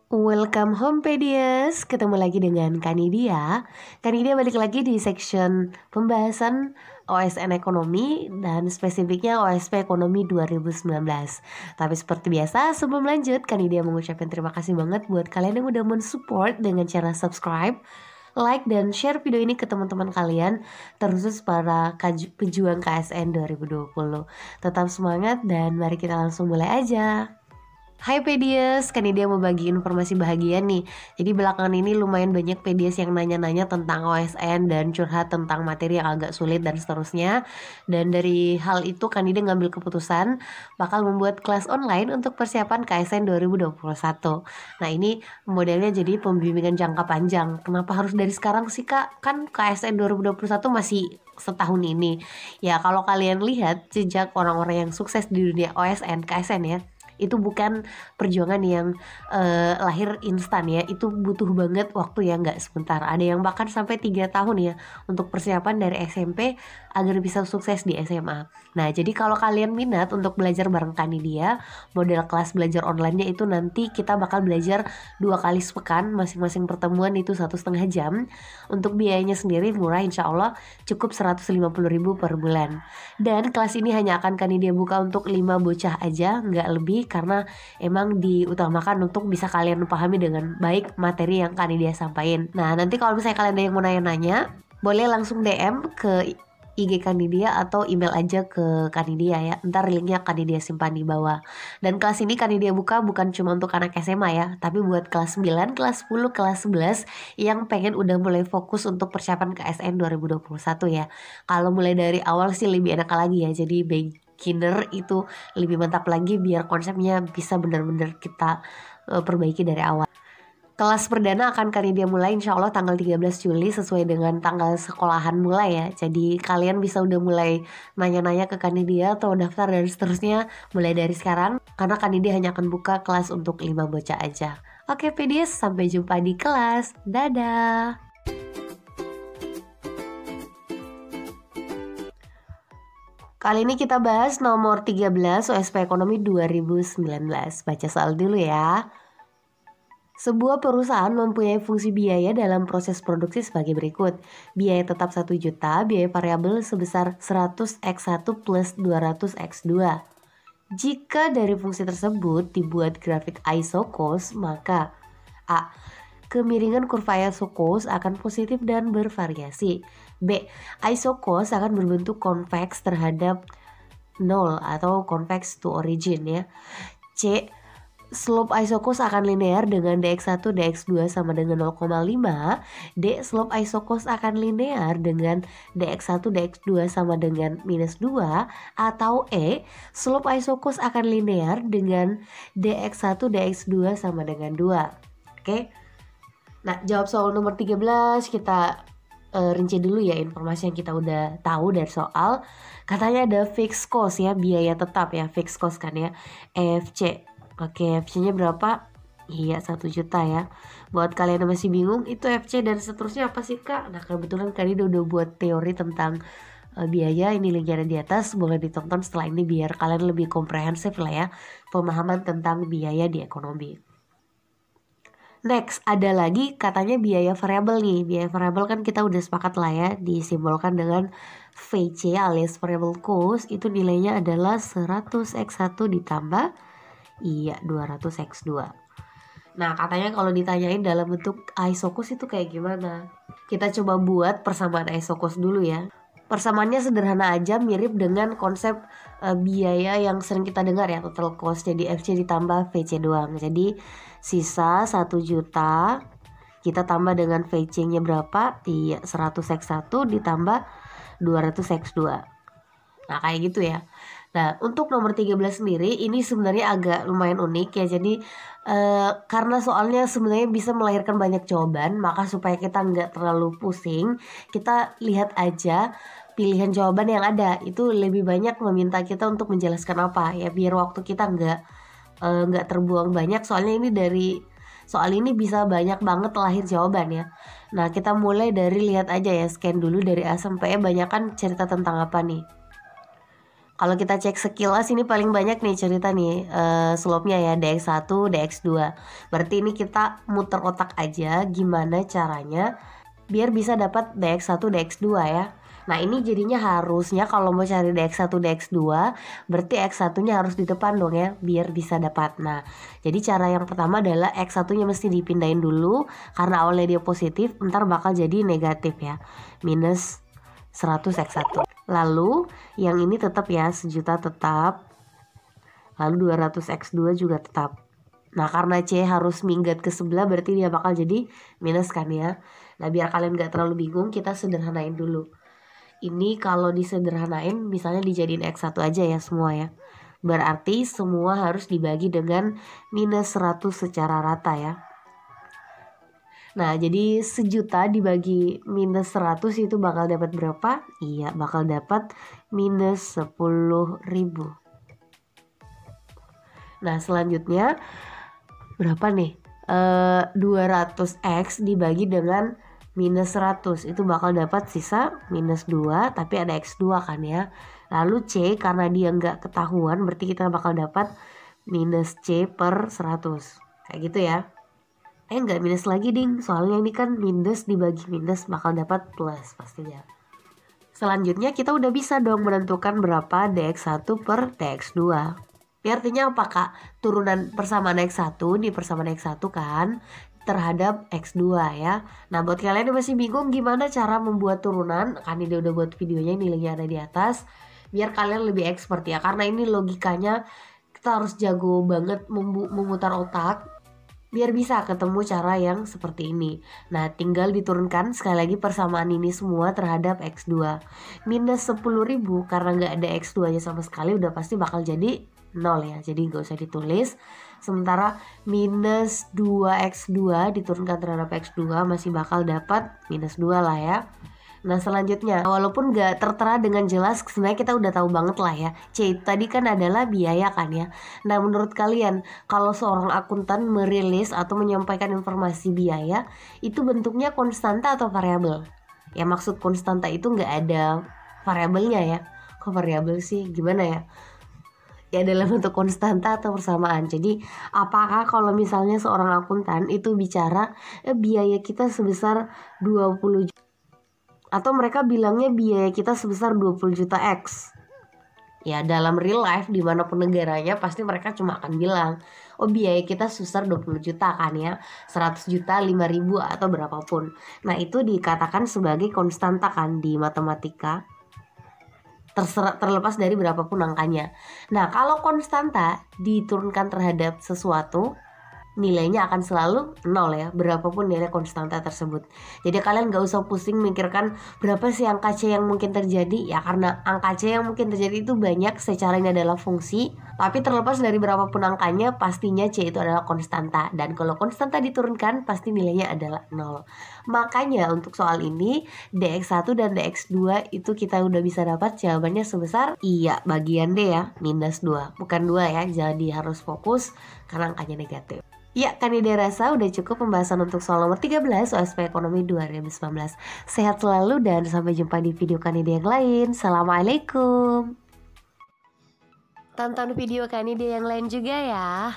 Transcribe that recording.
Welcome home Pedias, ketemu lagi dengan Kanidia. Kanidia balik lagi di section pembahasan OSN Ekonomi dan spesifiknya OSP Ekonomi 2019. Tapi seperti biasa sebelum lanjut, Kanidia mengucapkan terima kasih banget buat kalian yang udah mensupport dengan cara subscribe, like dan share video ini ke teman-teman kalian, terkhusus para pejuang KSN 2020. Tetap semangat dan mari kita langsung mulai aja. Hai Pedias, Kanidia mau bagi informasi bahagia nih. Jadi belakangan ini lumayan banyak Pedias yang nanya-nanya tentang OSN dan curhat tentang materi yang agak sulit dan seterusnya. Dan dari hal itu Kanidia ngambil keputusan bakal membuat kelas online untuk persiapan KSN 2021. Nah ini modelnya jadi pembimbingan jangka panjang. Kenapa harus dari sekarang sih Kak? Kan KSN 2021 masih setahun ini. Ya kalau kalian lihat jejak orang-orang yang sukses di dunia OSN, KSN ya, itu bukan perjuangan yang lahir instan ya. Itu butuh banget waktu yang gak sebentar. Ada yang bahkan sampai 3 tahun ya untuk persiapan dari SMP agar bisa sukses di SMA. Nah jadi kalau kalian minat untuk belajar bareng Kanidia, model kelas belajar online-nya itu nanti kita bakal belajar 2 kali sepekan, masing-masing pertemuan itu 1,5 jam. Untuk biayanya sendiri murah, insya Allah cukup 150.000 per bulan. Dan kelas ini hanya akan Kanidia buka untuk 5 bocah aja, nggak lebih, karena emang diutamakan untuk bisa kalian pahami dengan baik materi yang Kanidia sampaikan. Nah nanti kalau misalnya kalian ada yang mau nanya-nanya, boleh langsung DM ke IG Kanidia atau email aja ke Kanidia ya. Ntar linknya Kanidia simpan di bawah. Dan kelas ini Kanidia buka bukan cuma untuk anak SMA ya, tapi buat kelas 9, kelas 10, kelas 11 yang pengen udah mulai fokus untuk persiapan KSN 2021 ya. Kalau mulai dari awal sih lebih enak lagi ya. Jadi beginner itu lebih mantap lagi biar konsepnya bisa benar-benar kita perbaiki dari awal. Kelas perdana akan Kanidia mulai insya Allah tanggal 13 Juli sesuai dengan tanggal sekolahan mulai ya. Jadi kalian bisa udah mulai nanya-nanya ke Kanidia atau daftar dan seterusnya mulai dari sekarang. Karena Kanidia hanya akan buka kelas untuk 5 bocah aja. Oke Pedias, sampai jumpa di kelas. Dadah. Kali ini kita bahas nomor 13 OSP Ekonomi 2019. Baca soal dulu ya. Sebuah perusahaan mempunyai fungsi biaya dalam proses produksi sebagai berikut. Biaya tetap 1 juta, biaya variabel sebesar 100x1 plus 200x2. Jika dari fungsi tersebut dibuat grafik isocos, maka A. Kemiringan kurva isocos akan positif dan bervariasi. B. Isocos akan berbentuk convex terhadap 0 atau convex to origin ya. C. Slope isocos akan linear dengan dx1 dx2 sama dengan 0,5. D. Slope isocos akan linear dengan dx1 dx2 sama dengan minus 2. Atau E. Slope isocos akan linear dengan dx1 dx2 sama dengan 2. Oke. Nah jawab soal nomor 13 kita rinci dulu ya informasi yang kita udah tahu dari soal. Katanya ada fixed cost ya, biaya tetap ya, fixed cost kan ya, FC. Oke, FC-nya berapa? Iya 1 juta ya. Buat kalian yang masih bingung itu FC dan seterusnya apa sih Kak? Nah kebetulan kalian udah buat teori tentang biaya, ini linknya ada di atas, boleh ditonton setelah ini biar kalian lebih komprehensif lah ya pemahaman tentang biaya di ekonomi. Next, ada lagi katanya biaya variabel nih. Biaya variabel kan kita udah sepakat lah ya, disimbolkan dengan VC alias variable cost. Itu nilainya adalah 100x1 ditambah 200x2. Nah katanya kalau ditanyain dalam bentuk isocos itu kayak gimana? Kita coba buat persamaan isocos dulu ya. Persamaannya sederhana aja, mirip dengan konsep biaya yang sering kita dengar ya, total cost. Jadi FC ditambah VC doang. Jadi sisa 1 juta kita tambah dengan VC-nya berapa? 100x1 ditambah 200x2. Nah kayak gitu ya. Nah untuk nomor 13 sendiri ini sebenarnya agak lumayan unik ya. Jadi karena soalnya sebenarnya bisa melahirkan banyak jawaban, maka supaya kita nggak terlalu pusing, kita lihat aja pilihan jawaban yang ada. Itu lebih banyak meminta kita untuk menjelaskan apa ya, biar waktu kita nggak terbuang banyak. Soalnya ini dari soal ini bisa banyak banget lahir jawaban ya. Nah kita mulai dari lihat aja ya, scan dulu dari A sampai E, banyak kan cerita tentang apa nih. Kalau kita cek sekilas ini paling banyak nih cerita nih slope-nya ya dx1, dx2. Berarti ini kita muter otak aja gimana caranya biar bisa dapat dx1, dx2 ya. Nah ini jadinya harusnya kalau mau cari dx1, dx2 berarti x1-nya harus di depan dong ya biar bisa dapat. Nah jadi cara yang pertama adalah x1-nya mesti dipindahin dulu karena awalnya dia positif, ntar bakal jadi negatif ya, minus 100 x1. Lalu yang ini tetap ya, 1.000.000 tetap. Lalu 200 x2 juga tetap. Nah karena C harus minggat ke sebelah berarti dia bakal jadi minus kan ya. Nah biar kalian gak terlalu bingung kita sederhanain dulu. Ini kalau disederhanain misalnya dijadiin x1 aja ya semua ya. Berarti semua harus dibagi dengan minus 100 secara rata ya. Nah jadi 1.000.000 dibagi minus 100 itu bakal dapat berapa? Iya bakal dapat minus 10.000. Nah selanjutnya berapa nih? 200x dibagi dengan minus 100 itu bakal dapat sisa minus 2 tapi ada x2 kan ya. Lalu C karena dia nggak ketahuan berarti kita bakal dapat minus C per 100 kayak gitu ya. Nggak minus lagi ding, soalnya ini kan minus dibagi minus bakal dapat plus pastinya. Selanjutnya kita udah bisa dong menentukan berapa dx1 per dx2. Ini artinya apa kak? Turunan persamaan x1 di persamaan x1 kan terhadap x2 ya. Nah buat kalian yang masih bingung gimana cara membuat turunan, kan ini udah buat videonya, nilainya ada di atas. Biar kalian lebih expert ya, karena ini logikanya kita harus jago banget memutar otak biar bisa ketemu cara yang seperti ini. Nah tinggal diturunkan sekali lagi persamaan ini semua terhadap x2. Minus 10.000 karena nggak ada x2 nya sama sekali udah pasti bakal jadi 0 ya. Jadi nggak usah ditulis. Sementara minus 2x2 diturunkan terhadap x2 masih bakal dapat minus 2 lah ya. Nah selanjutnya, walaupun gak tertera dengan jelas, sebenarnya kita udah tahu banget lah ya. C tadi kan adalah biaya kan ya. Nah menurut kalian, kalau seorang akuntan merilis atau menyampaikan informasi biaya, itu bentuknya konstanta atau variabel? Ya maksud konstanta itu gak ada variabelnya ya. Kok variabel sih? Gimana ya? Ya dalam bentuk konstanta atau persamaan. Jadi apakah kalau misalnya seorang akuntan itu bicara biaya kita sebesar 20 juta, atau mereka bilangnya biaya kita sebesar 20 juta X. Ya dalam real life dimanapun negaranya pasti mereka cuma akan bilang oh biaya kita sebesar 20 juta kan ya, 100 juta, 5.000 atau berapapun. Nah itu dikatakan sebagai konstanta kan di matematika, terlepas dari berapapun angkanya. Nah kalau konstanta diturunkan terhadap sesuatu, nilainya akan selalu 0 ya, berapapun nilai konstanta tersebut. Jadi kalian gak usah pusing mikirkan berapa sih angka C yang mungkin terjadi. Ya karena angka C yang mungkin terjadi itu banyak, secara ini adalah fungsi. Tapi terlepas dari berapapun angkanya, pastinya C itu adalah konstanta. Dan kalau konstanta diturunkan, pasti nilainya adalah 0. Makanya untuk soal ini, dx1 dan dx2 itu kita udah bisa dapat jawabannya sebesar iya, bagian D ya, minus 2. Bukan 2 ya, jadi harus fokus karena angkanya negatif. Ya, Kanida rasa udah cukup pembahasan untuk soal nomor 13 OSP Ekonomi 2019. Sehat selalu dan sampai jumpa di video Kanida yang lain. Assalamualaikum. Tonton video Kanida yang lain juga ya.